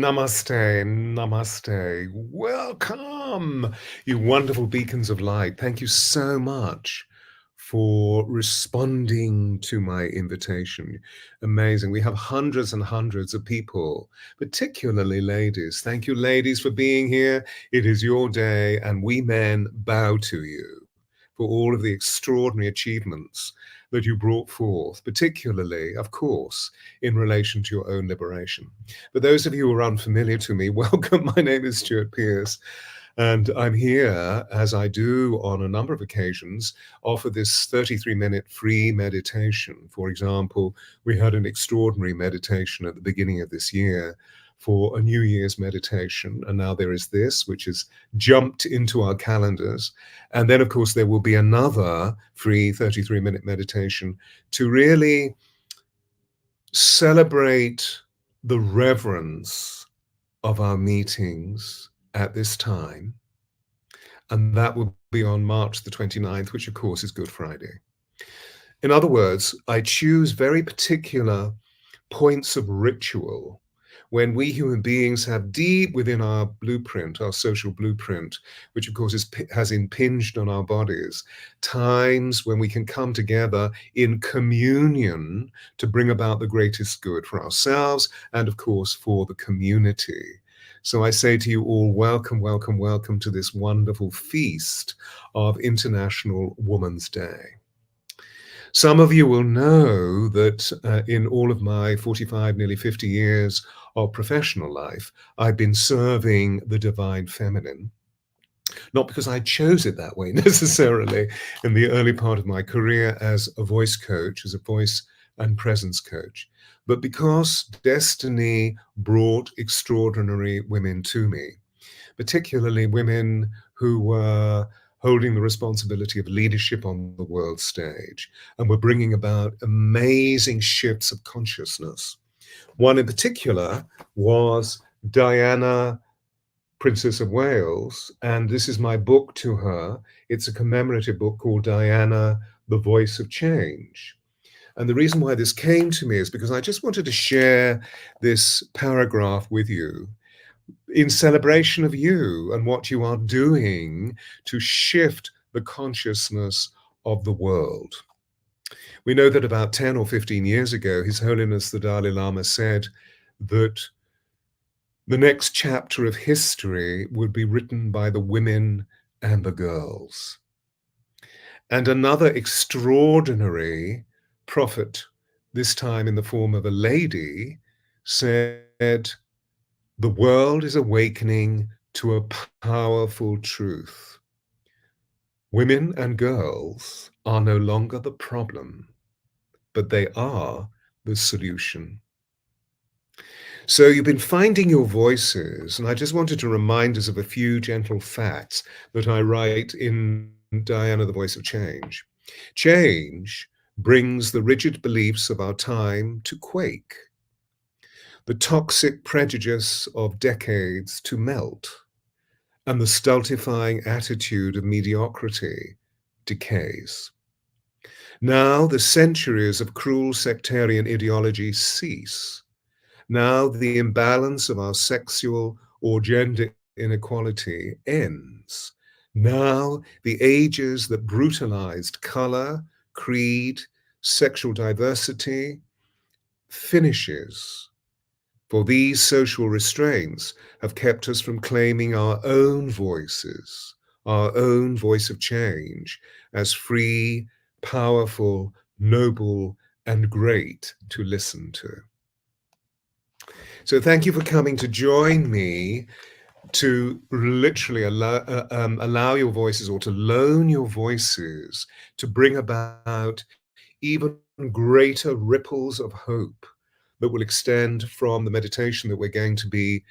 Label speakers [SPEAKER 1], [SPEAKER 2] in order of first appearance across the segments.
[SPEAKER 1] Namaste, namaste. Welcome, you wonderful beacons of light. Thank you so much for responding to my invitation. Amazing. We have hundreds and hundreds of people, particularly ladies. Thank you, ladies, for being here. It is your day, and we men bow to you for all of the extraordinary achievements that you brought forth, particularly, of course, in relation to your own liberation. For those of you who are unfamiliar to me, welcome. My name is Stuart Pearce, and I'm here, as I do on a number of occasions, offer this 33-minute free meditation. For example, we had an extraordinary meditation at the beginning of this year for a New Year's meditation, and now there is this, which has jumped into our calendars. And then, of course, there will be another free 33-minute meditation to really celebrate the reverence of our meetings at this time. And that will be on March the 29th, which of course is Good Friday. In other words, I choose very particular points of ritual when we human beings have deep within our blueprint, our social blueprint, which of course has impinged on our bodies, times when we can come together in communion to bring about the greatest good for ourselves and of course for the community. So I say to you all, welcome, welcome, welcome to this wonderful feast of International Women's Day. Some of you will know that in all of my 45, nearly 50 years of professional life, I've been serving the divine feminine. Not because I chose it that way necessarily in the early part of my career as a voice coach, as a voice and presence coach, but because destiny brought extraordinary women to me, particularly women who were holding the responsibility of leadership on the world stage and were bringing about amazing shifts of consciousness. One in particular was Diana, Princess of Wales, and this is my book to her. It's a commemorative book called Diana, the Voice of Change. And the reason why this came to me is because I just wanted to share this paragraph with you in celebration of you and what you are doing to shift the consciousness of the world. We know that about 10 or 15 years ago, His Holiness the Dalai Lama said that the next chapter of history would be written by the women and the girls. And another extraordinary prophet, this time in the form of a lady, said, "The world is awakening to a powerful truth. Women and girls are no longer the problem, but they are the solution." So you've been finding your voices, and I just wanted to remind us of a few gentle facts that I write in Diana, the Voice of Change. Change brings the rigid beliefs of our time to quake, the toxic prejudice of decades to melt, and the stultifying attitude of mediocrity decays. Now the centuries of cruel sectarian ideology cease. Now the imbalance of our sexual or gender inequality ends. Now the ages that brutalized color, creed, sexual diversity finishes. For these social restraints have kept us from claiming our own voices, our own voice of change, as free, powerful, noble, and great to listen to. So thank you for coming to join me to literally allow your voices, or to loan your voices, to bring about even greater ripples of hope that will extend from the meditation that we're going to be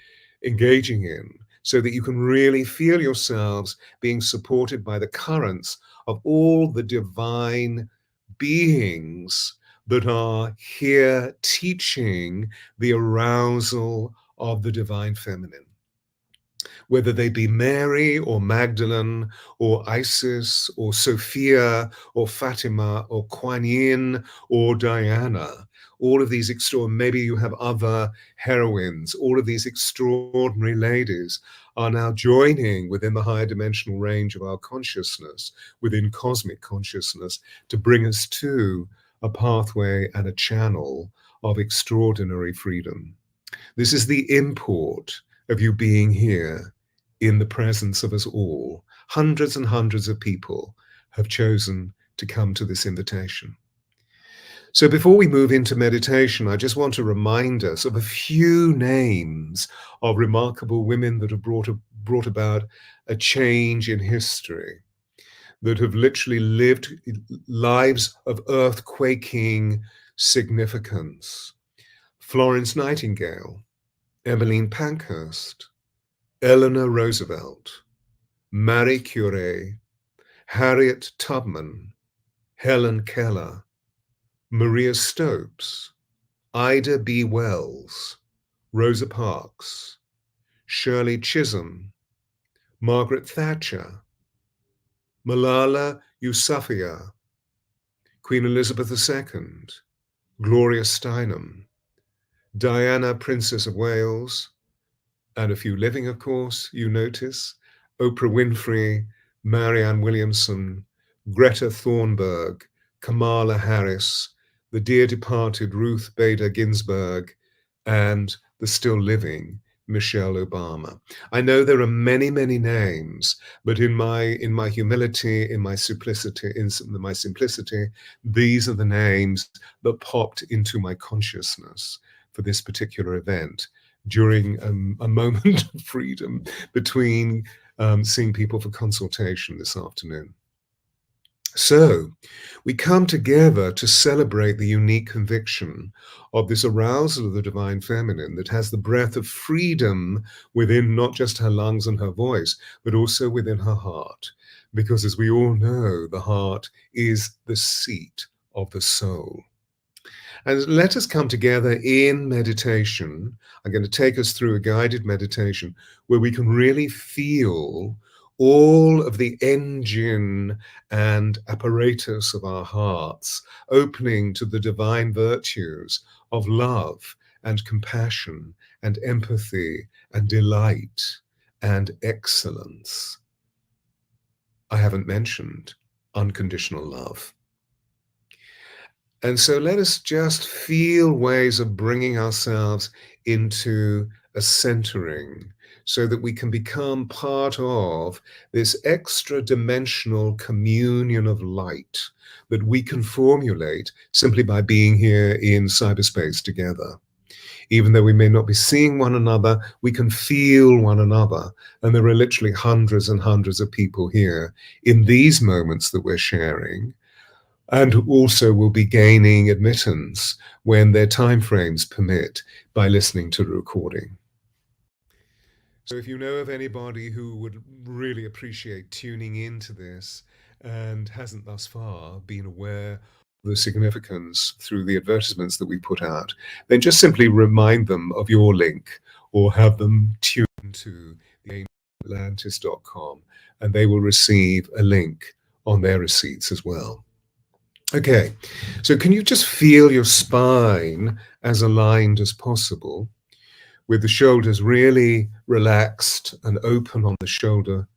[SPEAKER 1] engaging in, so that you can really feel yourselves being supported by the currents of all the divine beings that are here teaching the arousal of the divine feminine. Whether they be Mary or Magdalene or Isis or Sophia or Fatima or Kuan Yin or Diana, all of these maybe you have other heroines, all of these extraordinary ladies are now joining within the higher dimensional range of our consciousness, within cosmic consciousness, to bring us to a pathway and a channel of extraordinary freedom. This is the import of you being here in the presence of us all. Hundreds and hundreds of people have chosen to come to this invitation. So before we move into meditation, I just want to remind us of a few names of remarkable women that have brought about a change in history, that have literally lived lives of earthquaking significance. Florence Nightingale, Emmeline Pankhurst, Eleanor Roosevelt, Marie Curie, Harriet Tubman, Helen Keller, Maria Stopes, Ida B. Wells, Rosa Parks, Shirley Chisholm, Margaret Thatcher, Malala Yousafzai, Queen Elizabeth II, Gloria Steinem, Diana, Princess of Wales, and a few living, of course, you notice, Oprah Winfrey, Marianne Williamson, Greta Thunberg, Kamala Harris, the dear departed Ruth Bader Ginsburg, and the still living Michelle Obama. I know there are many, many names, but in my humility, in my simplicity, these are the names that popped into my consciousness for this particular event during a moment of freedom between seeing people for consultation this afternoon. So we come together to celebrate the unique conviction of this arousal of the divine feminine that has the breath of freedom within not just her lungs and her voice, but also within her heart. Because as we all know, the heart is the seat of the soul. And let us come together in meditation. I'm going to take us through a guided meditation where we can really feel all of the engine and apparatus of our hearts opening to the divine virtues of love and compassion and empathy and delight and excellence. I haven't mentioned unconditional love. And so let us just feel ways of bringing ourselves into a centering so that we can become part of this extra dimensional communion of light that we can formulate simply by being here in cyberspace together. Even though we may not be seeing one another, we can feel one another. And there are literally hundreds and hundreds of people here in these moments that we're sharing, and also will be gaining admittance when their timeframes permit by listening to the recording. So if you know of anybody who would really appreciate tuning into this and hasn't thus far been aware of the significance through the advertisements that we put out, then just simply remind them of your link or have them tune to the Atlantis.com and they will receive a link on their receipts as well. Okay, so can you just feel your spine as aligned as possible, with the shoulders really relaxed and open on the shoulder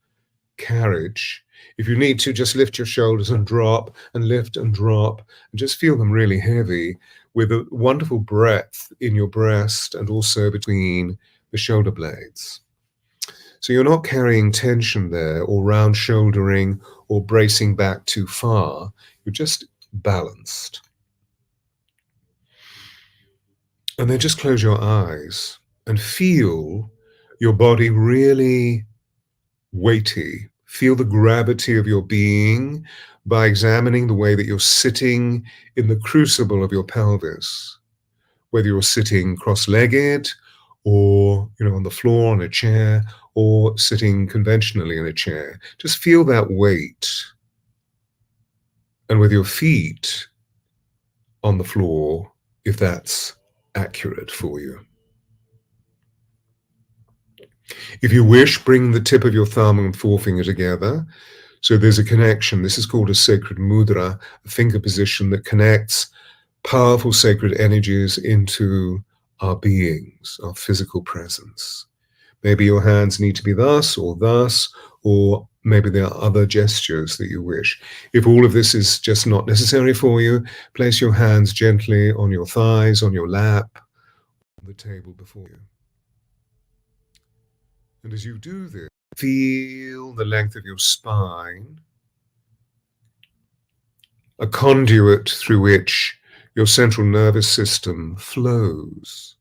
[SPEAKER 1] carriage? If you need to, just lift your shoulders and drop and lift and drop, and just feel them really heavy, with a wonderful breadth in your breast and also between the shoulder blades. So you're not carrying tension there or round shouldering or bracing back too far. You're just balanced. And then just close your eyes and feel your body really weighty. Feel the gravity of your being by examining the way that you're sitting in the crucible of your pelvis, whether you're sitting cross-legged or on the floor on a chair or sitting conventionally in a chair. Just feel that weight. And with your feet on the floor, if that's accurate for you. If you wish, bring the tip of your thumb and forefinger together. So there's a connection. This is called a sacred mudra, a finger position that connects powerful sacred energies into our beings, our physical presence. Maybe your hands need to be thus, or maybe there are other gestures that you wish. If all of this is just not necessary for you, place your hands gently on your thighs, on your lap, on the table before you. And as you do this, feel the length of your spine, a conduit through which your central nervous system flows.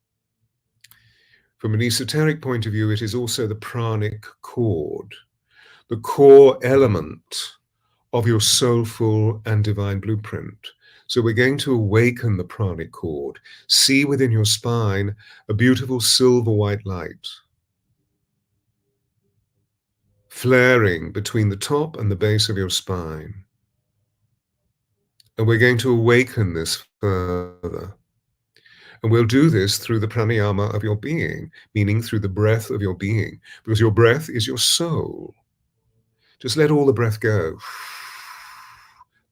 [SPEAKER 1] From an esoteric point of view, it is also the pranic cord, the core element of your soulful and divine blueprint. So we're going to awaken the pranic cord. See within your spine a beautiful silver white light, flaring between the top and the base of your spine. And we're going to awaken this further. And we'll do this through the pranayama of your being, meaning through the breath of your being, because your breath is your soul. Just let all the breath go.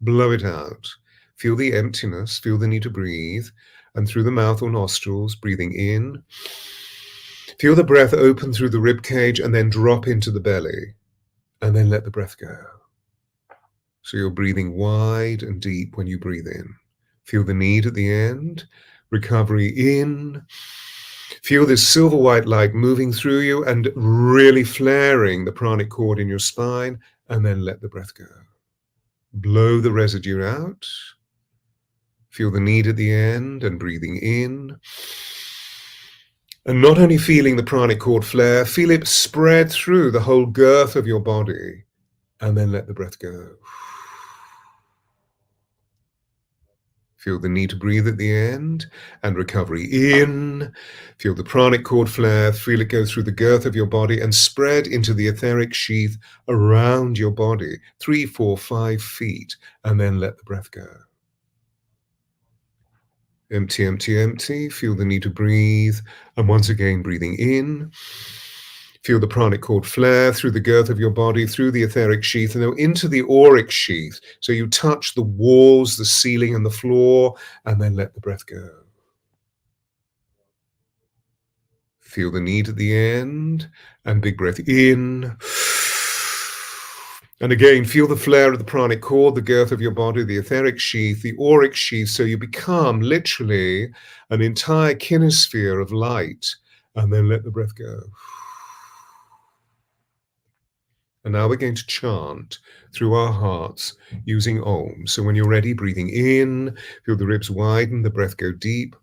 [SPEAKER 1] Blow it out. Feel the emptiness, feel the need to breathe, and through the mouth or nostrils, breathing in. Feel the breath open through the rib cage and then drop into the belly, and then let the breath go. So you're breathing wide and deep when you breathe in. Feel the need at the end. Recovery in. Feel this silver white light moving through you and really flaring the pranic cord in your spine, and then let the breath go. Blow the residue out. Feel the need at the end and breathing in. And not only feeling the pranic cord flare, feel it spread through the whole girth of your body, and then let the breath go. Feel the need to breathe at the end and recovery in. Feel the pranic cord flare. Feel it go through the girth of your body and spread into the etheric sheath around your body, 3, 4, 5 feet, and then let the breath go. Empty, empty, empty. Feel the need to breathe. And once again, breathing in. Feel the pranic cord flare through the girth of your body, through the etheric sheath, and then into the auric sheath. So you touch the walls, the ceiling, and the floor, and then let the breath go. Feel the need at the end, and big breath in. And again, feel the flare of the pranic cord, the girth of your body, the etheric sheath, the auric sheath, so you become literally an entire kinesphere of light, and then let the breath go. And now we're going to chant through our hearts using Om. So when you're ready, breathing in, feel the ribs widen, the breath go deep.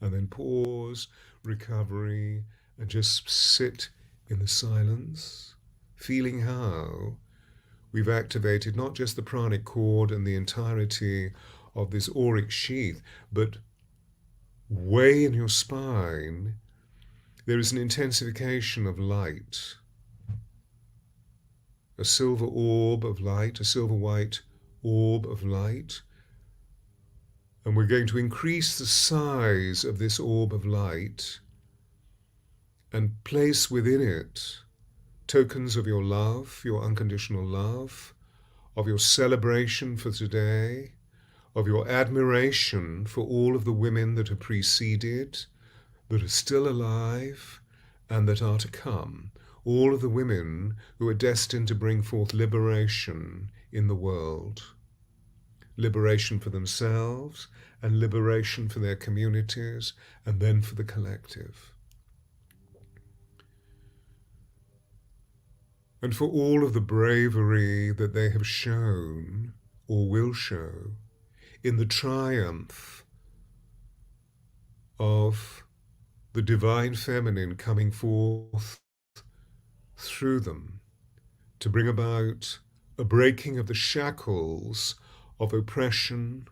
[SPEAKER 1] And then pause, recovery, and just sit in the silence, feeling how we've activated not just the pranic cord and the entirety of this auric sheath, but way in your spine, there is an intensification of light, a silver orb of light, a silver white orb of light. And we're going to increase the size of this orb of light and place within it tokens of your love, your unconditional love, of your celebration for today, of your admiration for all of the women that have preceded, that are still alive, and that are to come. All of the women who are destined to bring forth liberation in the world. Liberation for themselves, and liberation for their communities, and then for the collective. And for all of the bravery that they have shown, or will show, in the triumph of the divine feminine coming forth through them to bring about a breaking of the shackles of oppression,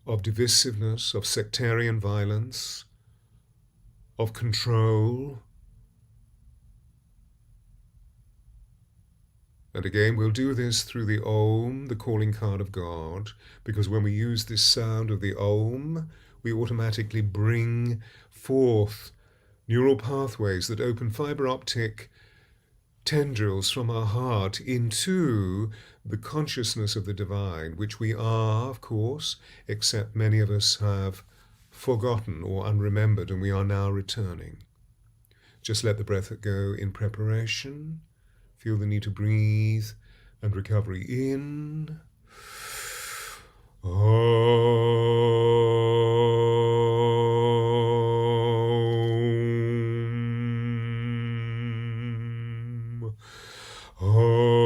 [SPEAKER 1] of divisiveness, of sectarian violence, of control. And again, we'll do this through the Om, the calling card of God, because when we use this sound of the Om, we automatically bring forth neural pathways that open fiber optic tendrils from our heart into the consciousness of the divine, which we are, of course, except many of us have forgotten or unremembered, and we are now returning. Just let the breath go in preparation. Feel the need to breathe and recovery in. Om. Om.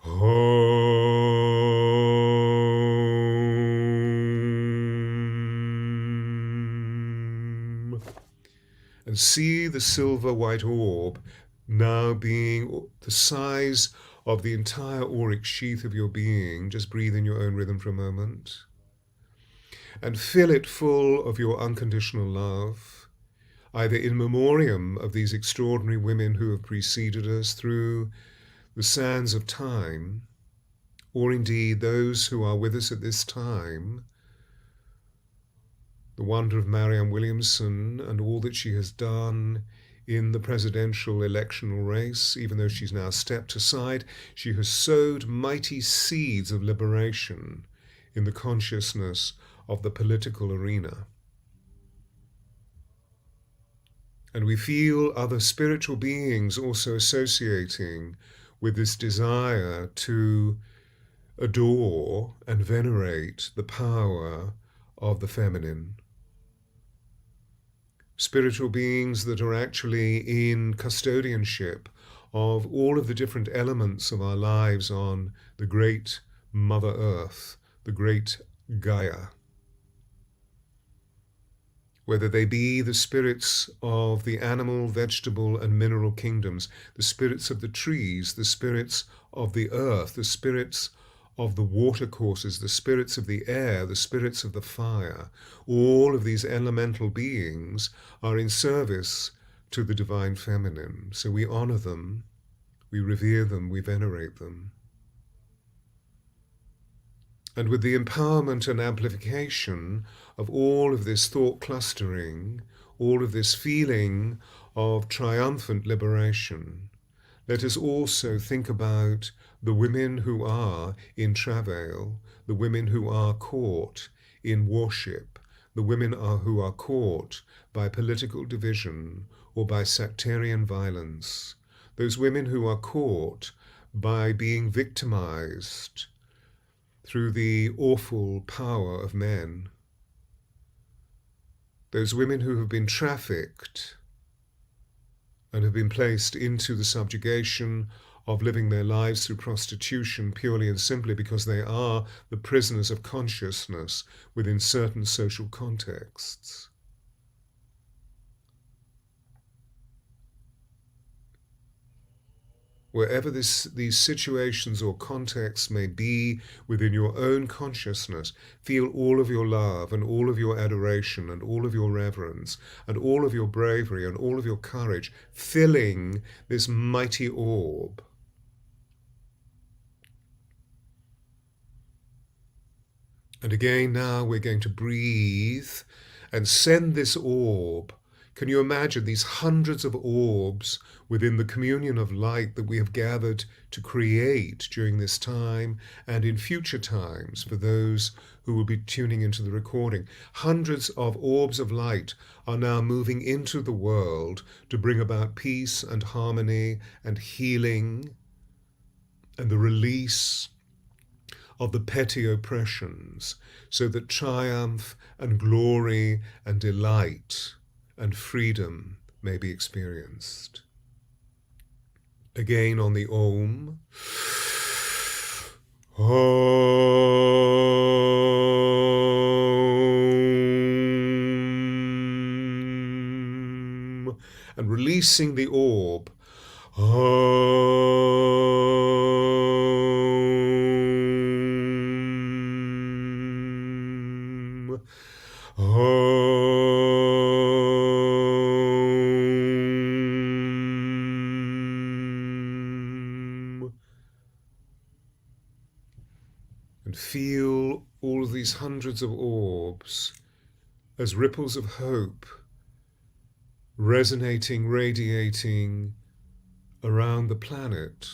[SPEAKER 1] Om. And see the silver white orb now being the size of the entire auric sheath of your being. Just breathe in your own rhythm for a moment. And fill it full of your unconditional love, either in memoriam of these extraordinary women who have preceded us through the sands of time, or indeed those who are with us at this time, the wonder of Marianne Williamson and all that she has done in the presidential electional race. Even though she's now stepped aside, she has sowed mighty seeds of liberation in the consciousness of the political arena. And we feel other spiritual beings also associating with this desire to adore and venerate the power of the feminine. Spiritual beings that are actually in custodianship of all of the different elements of our lives on the great Mother Earth, the great Gaia. Whether they be the spirits of the animal, vegetable, and mineral kingdoms, the spirits of the trees, the spirits of the earth, the spirits of the watercourses, the spirits of the air, the spirits of the fire, all of these elemental beings are in service to the divine feminine. So we honor them, we revere them, we venerate them. And with the empowerment and amplification of all of this thought clustering, all of this feeling of triumphant liberation, let us also think about the women who are in travail, the women who are caught in worship, the women who are caught by political division or by sectarian violence, those women who are caught by being victimized through the awful power of men, those women who have been trafficked and have been placed into the subjugation of living their lives through prostitution purely and simply because they are the prisoners of consciousness within certain social contexts. Wherever these situations or contexts may be within your own consciousness, feel all of your love and all of your adoration and all of your reverence and all of your bravery and all of your courage filling this mighty orb. And again, now we're going to breathe and send this orb. Can you imagine these hundreds of orbs within the communion of light that we have gathered to create during this time and in future times for those who will be tuning into the recording? Hundreds of orbs of light are now moving into the world to bring about peace and harmony and healing and the release of the petty oppressions, so that triumph and glory and delight and freedom may be experienced. Again on the Om. Om. And releasing the orb. Om. Om. And feel all of these hundreds of orbs as ripples of hope resonating, radiating around the planet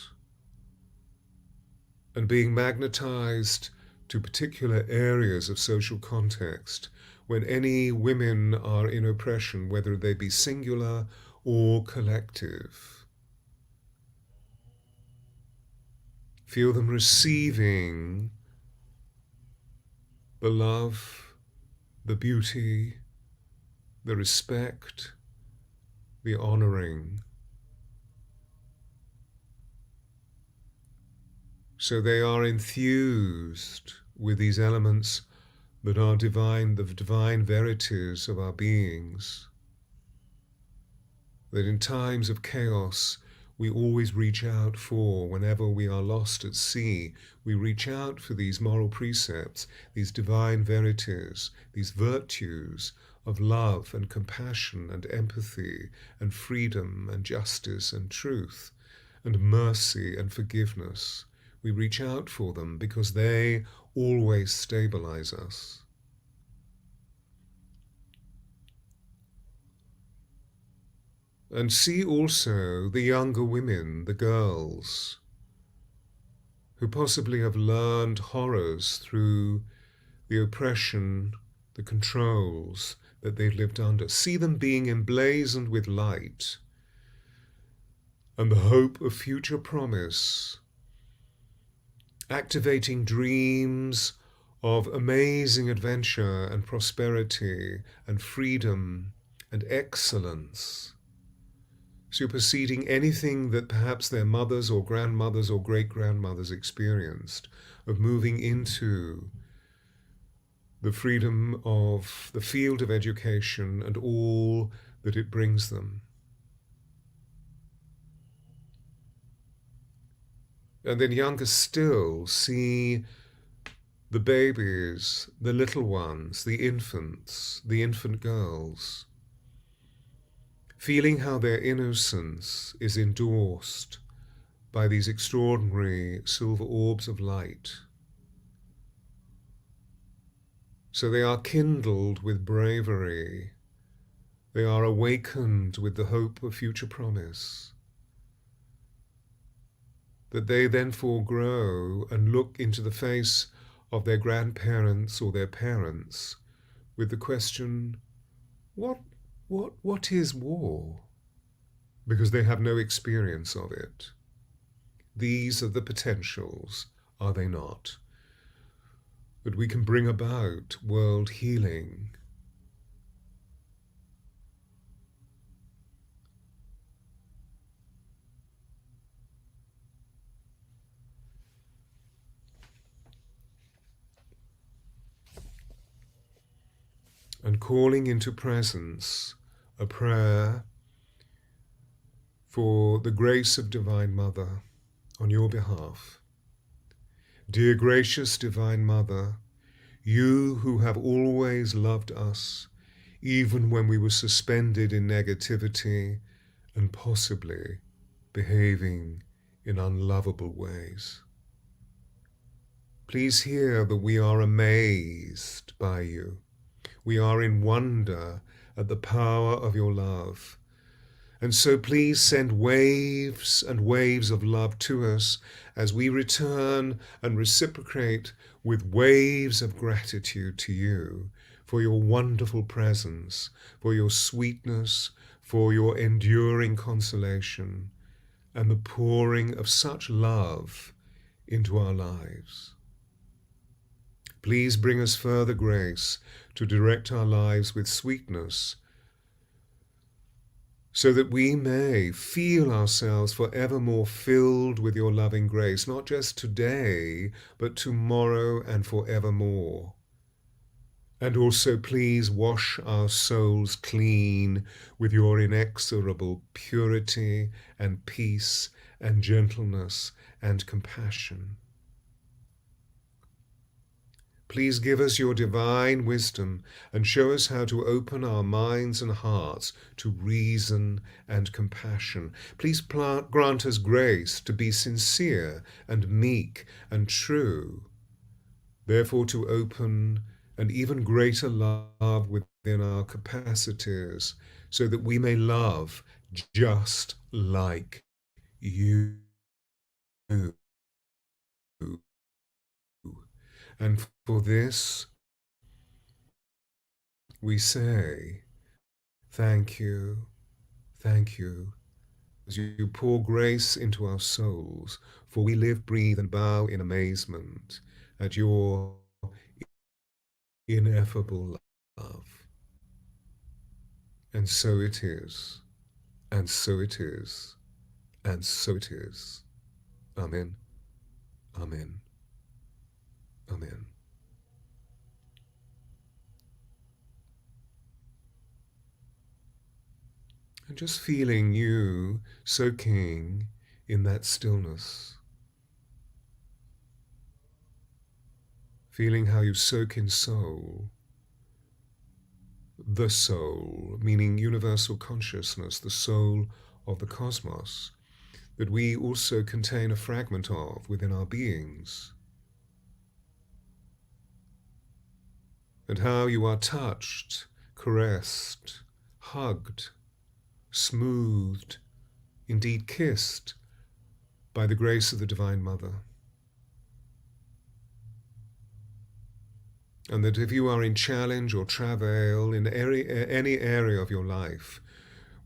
[SPEAKER 1] and being magnetized to particular areas of social context when any women are in oppression, whether they be singular or collective. Feel them receiving the love, the beauty, the respect, the honoring. So they are enthused with these elements that are divine, the divine verities of our beings. That in times of chaos, we always reach out for, whenever we are lost at sea, we reach out for these moral precepts, these divine verities, these virtues of love and compassion and empathy and freedom and justice and truth and mercy and forgiveness. We reach out for them because they always stabilize us. And see also the younger women, the girls, who possibly have learned horrors through the oppression, the controls that they've lived under. See them being emblazoned with light and the hope of future promise, activating dreams of amazing adventure and prosperity and freedom and excellence, superseding anything that perhaps their mothers or grandmothers or great-grandmothers experienced, of moving into the freedom of the field of education and all that it brings them. And then younger still, see the babies, the little ones, the infants, the infant girls, feeling how their innocence is endorsed by these extraordinary silver orbs of light. So they are kindled with bravery. They are awakened with the hope of future promise. That they then grow and look into the face of their grandparents or their parents with the question, what is war? Because they have no experience of it. These are the potentials, are they not? That we can bring about world healing. And calling into presence a prayer for the grace of Divine Mother on your behalf. Dear gracious Divine Mother, you who have always loved us, even when we were suspended in negativity and possibly behaving in unlovable ways. Please hear that we are amazed by you. We are in wonder at the power of your love. And so please send waves and waves of love to us as we return and reciprocate with waves of gratitude to you for your wonderful presence, for your sweetness, for your enduring consolation, and the pouring of such love into our lives. Please bring us further grace to direct our lives with sweetness, so that we may feel ourselves forevermore filled with your loving grace, not just today, but tomorrow and forevermore. And also please wash our souls clean with your inexorable purity and peace and gentleness and compassion. Please give us your divine wisdom and show us how to open our minds and hearts to reason and compassion. Please grant us grace to be sincere and meek and true, therefore to open an even greater love within our capacities so that we may love just like you. And for this, we say, thank you, as you pour grace into our souls, for we live, breathe, and bow in amazement at your ineffable love. And so it is, and so it is, and so it is. Amen, amen, amen. And just feeling you soaking in that stillness. Feeling how you soak in soul, the soul, meaning universal consciousness, the soul of the cosmos, that we also contain a fragment of within our beings. And how you are touched, caressed, hugged, smoothed, indeed kissed by the grace of the Divine Mother. And that if you are in challenge or travail in any area of your life,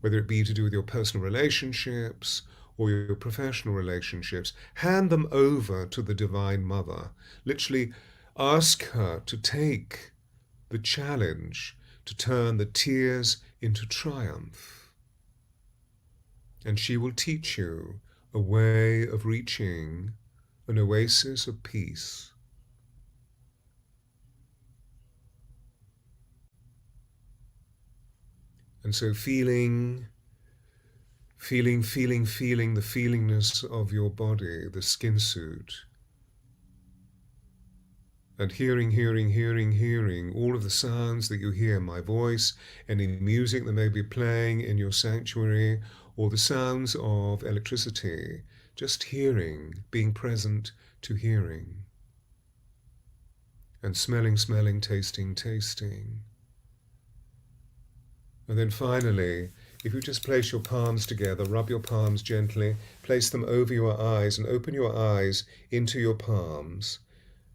[SPEAKER 1] whether it be to do with your personal relationships or your professional relationships, hand them over to the Divine Mother. Literally ask her to take the challenge to turn the tears into triumph. And she will teach you a way of reaching an oasis of peace. And so feeling the feelingness of your body, the skin suit, and hearing all of the sounds that you hear, my voice, any music that may be playing in your sanctuary, or the sounds of electricity, just hearing, being present to hearing, and smelling, tasting. And then finally, if you just place your palms together, rub your palms gently, place them over your eyes and open your eyes into your palms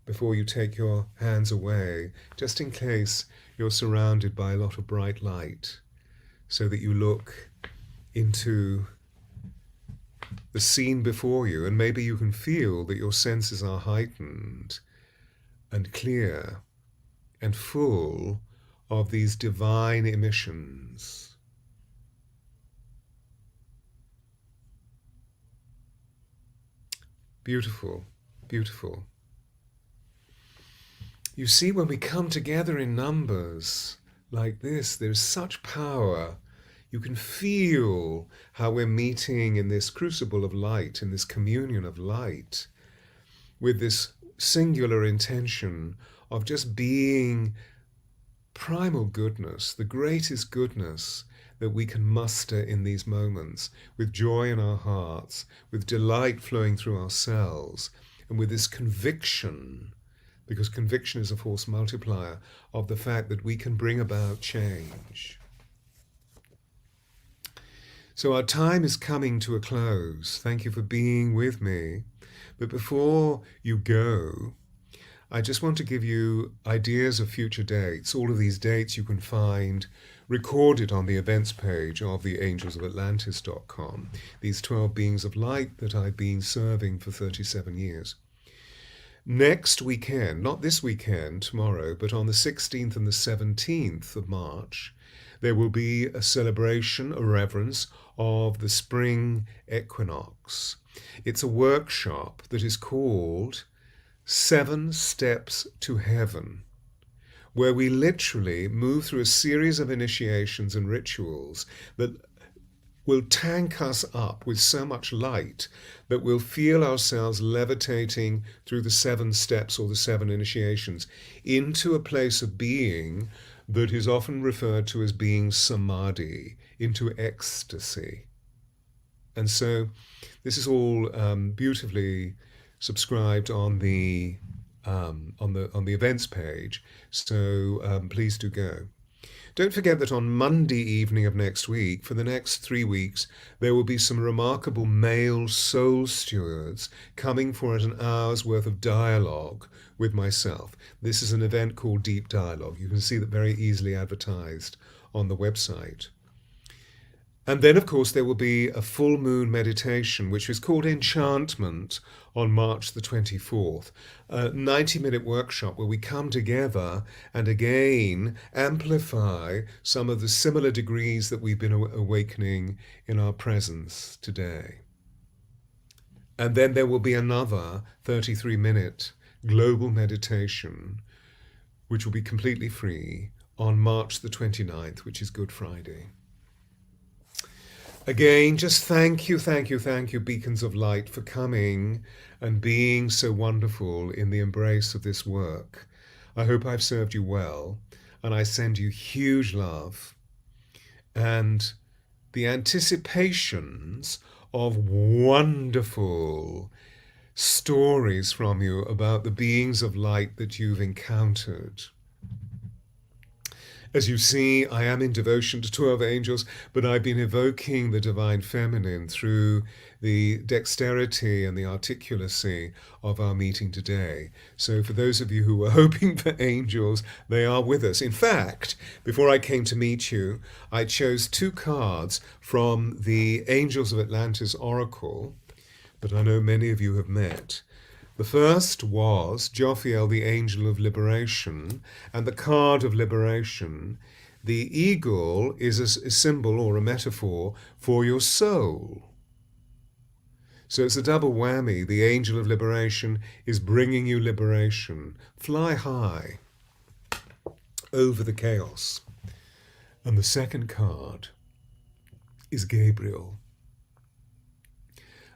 [SPEAKER 1] before you take your hands away, just in case you're surrounded by a lot of bright light, so that you look into the scene before you, and maybe you can feel that your senses are heightened and clear and full of these divine emissions. Beautiful, beautiful. You see, when we come together in numbers like this, there's such power. You can feel how we're meeting in this crucible of light, in this communion of light, with this singular intention of just being primal goodness, the greatest goodness that we can muster in these moments, with joy in our hearts, with delight flowing through our cells, and with this conviction, because conviction is a force multiplier, of the fact that we can bring about change. So our time is coming to a close. Thank you for being with me. But before you go, I just want to give you ideas of future dates. All of these dates you can find recorded on the events page of the angelsOfAtlantis.com. These 12 beings of light that I've been serving for 37 years. Next weekend, not this weekend, tomorrow, but on the 16th and the 17th of March, there will be a celebration, a reverence of the spring equinox. It's a workshop that is called 7 Steps to Heaven, where we literally move through a series of initiations and rituals that will tank us up with so much light that we'll feel ourselves levitating through the 7 steps or the 7 initiations into a place of being that is often referred to as being samadhi, into ecstasy. And so this is all beautifully subscribed on the events page, so please do go. Don't forget that on Monday evening of next week, for the next 3 weeks, there will be some remarkable male soul stewards coming for an hour's worth of dialogue with myself. This is an event called Deep Dialogue. You can see that very easily advertised on the website. And then, of course, there will be a full moon meditation, which is called Enchantment, on March the 24th. A 90-minute workshop where we come together and again amplify some of the similar degrees that we've been awakening in our presence today. And then there will be another 33-minute global meditation, which will be completely free, on March the 29th, which is Good Friday. Again, just thank you, beacons of light, for coming and being so wonderful in the embrace of this work. I hope I've served you well, and I send you huge love and the anticipations of wonderful stories from you about the beings of light that you've encountered. As you see, I am in devotion to 12 angels, but I've been evoking the divine feminine through the dexterity and the articulacy of our meeting today. So for those of you who were hoping for angels, they are with us. In fact, before I came to meet you, I chose 2 cards from the Angels of Atlantis Oracle that I know many of you have met. The first was Jophiel, the Angel of Liberation, and the card of liberation. The eagle is a symbol or a metaphor for your soul. So it's a double whammy. The Angel of Liberation is bringing you liberation. Fly high over the chaos. And the second card is Gabriel,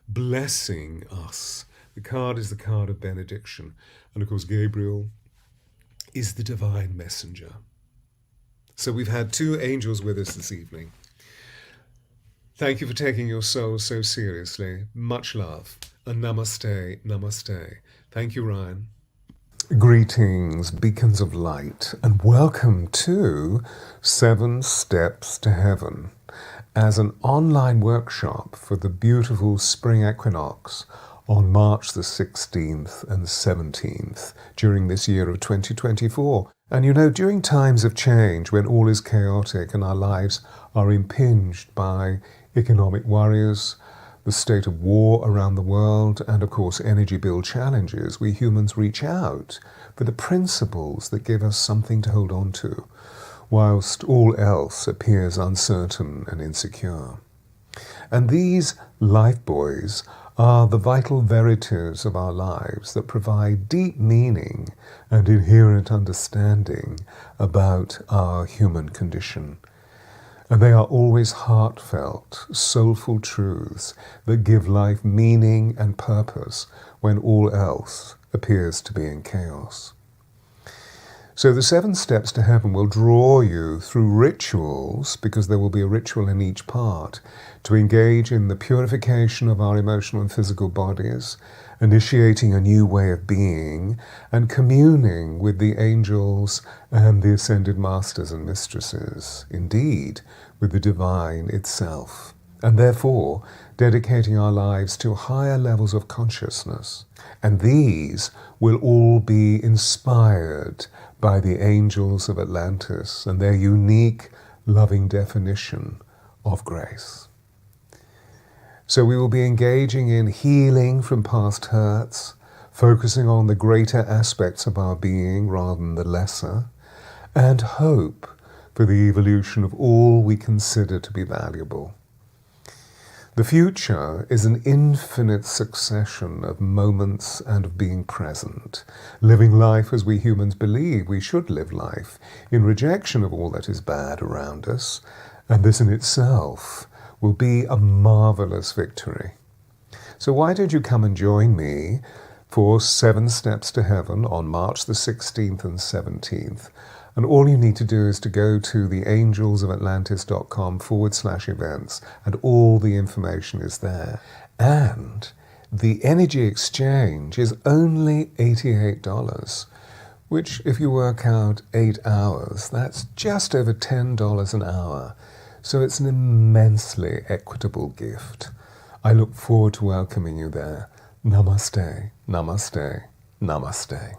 [SPEAKER 1] blessing us. The card is the card of benediction. And of course, Gabriel is the divine messenger. So we've had 2 angels with us this evening. Thank you for taking your soul so seriously. Much love. And namaste, namaste. Thank you, Ryan. Greetings, beacons of light, and welcome to 7 Steps to Heaven as an online workshop for the beautiful spring equinox on March the 16th and 17th during this year of 2024. And you know, during times of change, when all is chaotic and our lives are impinged by economic worries, the state of war around the world, and of course energy bill challenges, we humans reach out for the principles that give us something to hold on to, whilst all else appears uncertain and insecure. And these life buoys are the vital verities of our lives that provide deep meaning and inherent understanding about our human condition. And they are always heartfelt, soulful truths that give life meaning and purpose when all else appears to be in chaos. So the 7 steps to heaven will draw you through rituals, because there will be a ritual in each part, to engage in the purification of our emotional and physical bodies, initiating a new way of being, and communing with the angels and the ascended masters and mistresses, indeed, with the divine itself, and therefore dedicating our lives to higher levels of consciousness. And these will all be inspired by the angels of Atlantis and their unique, loving definition of grace. So we will be engaging in healing from past hurts, focusing on the greater aspects of our being rather than the lesser, and hope for the evolution of all we consider to be valuable. The future is an infinite succession of moments and of being present, living life as we humans believe we should live life, in rejection of all that is bad around us, and this in itself will be a marvelous victory. So why don't you come and join me for 7 Steps to Heaven on March the 16th and 17th. And all you need to do is to go to theangelsofatlantis.com/events, and all the information is there. And the energy exchange is only $88, which if you work out 8 hours, that's just over $10 an hour. So it's an immensely equitable gift. I look forward to welcoming you there. Namaste, namaste, namaste.